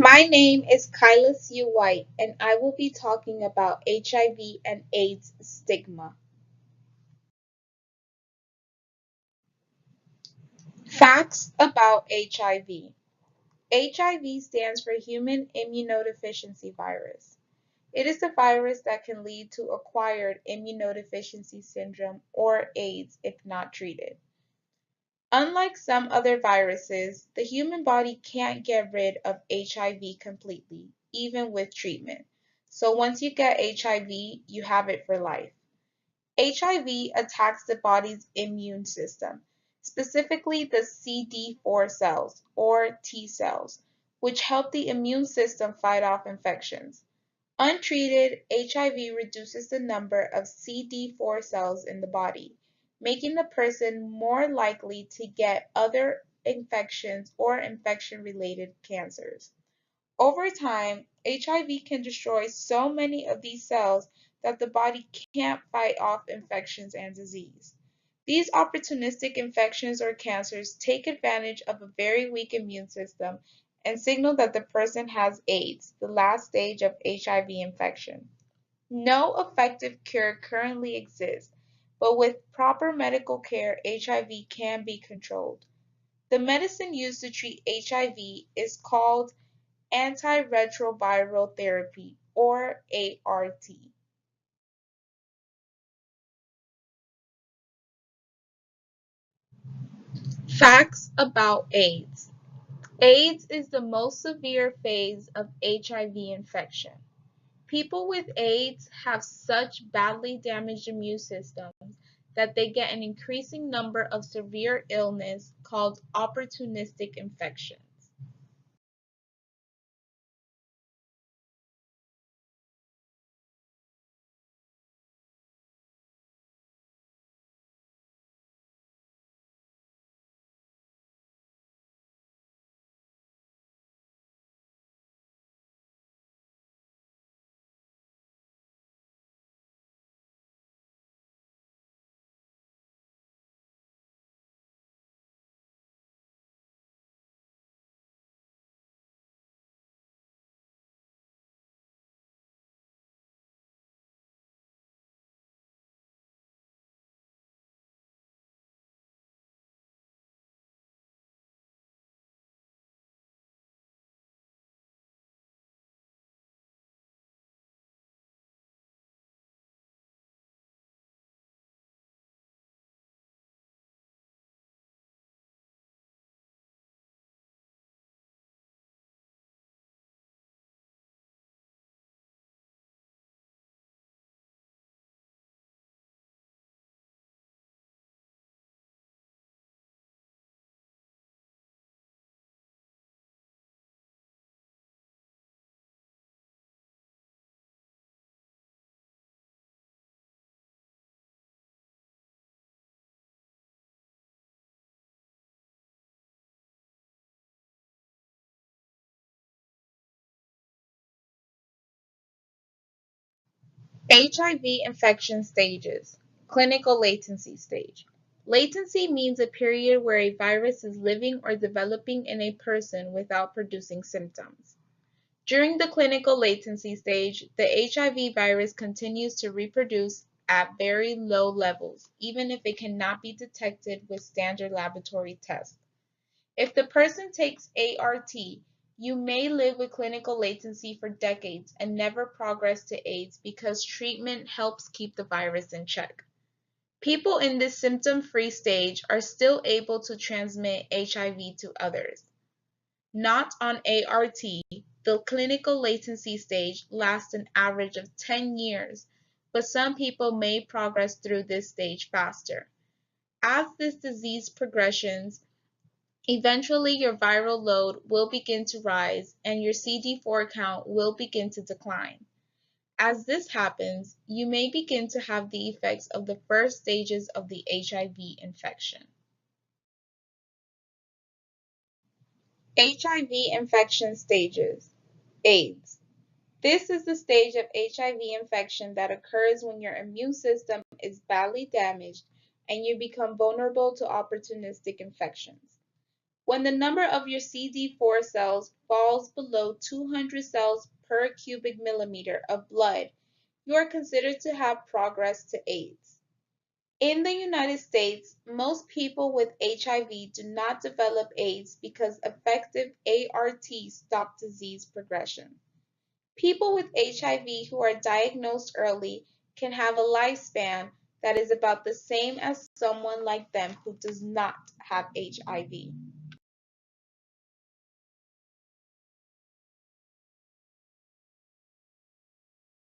My name is Kyla C. White, and I will be talking about HIV and AIDS stigma. Facts about HIV. HIV stands for Human Immunodeficiency Virus. It is a virus that can lead to acquired immunodeficiency syndrome or AIDS if not treated. Unlike some other viruses, the human body can't get rid of HIV completely, even with treatment. So once you get HIV, you have it for life. HIV attacks the body's immune system, specifically the CD4 cells, or T cells, which help the immune system fight off infections. Untreated, HIV reduces the number of CD4 cells in the body, making the person more likely to get other infections or infection-related cancers. Over time, HIV can destroy so many of these cells that the body can't fight off infections and disease. These opportunistic infections or cancers take advantage of a very weak immune system and signal that the person has AIDS, the last stage of HIV infection. No effective cure currently exists, but with proper medical care, HIV can be controlled. The medicine used to treat HIV is called antiretroviral therapy, or ART. Facts about AIDS. AIDS is the most severe phase of HIV infection. People with AIDS have such badly damaged immune systems that they get an increasing number of severe illness called opportunistic infections. HIV infection stages. Clinical latency stage. Latency means a period where a virus is living or developing in a person without producing symptoms. During the clinical latency stage, the HIV virus continues to reproduce at very low levels, even if it cannot be detected with standard laboratory tests. If the person takes ART, you may live with clinical latency for decades and never progress to AIDS because treatment helps keep the virus in check. People in this symptom-free stage are still able to transmit HIV to others. Not on ART, the clinical latency stage lasts an average of 10 years, but some people may progress through this stage faster. As this disease progressions, eventually your viral load will begin to rise and your CD4 count will begin to decline. As this happens, you may begin to have the effects of the first stages of the HIV infection. HIV infection stages. AIDS. This is the stage of HIV infection that occurs when your immune system is badly damaged and you become vulnerable to opportunistic infections. When the number of your CD4 cells falls below 200 cells per cubic millimeter of blood, you are considered to have progressed to AIDS. In the United States, most people with HIV do not develop AIDS because effective ARTs stop disease progression. People with HIV who are diagnosed early can have a lifespan that is about the same as someone like them who does not have HIV.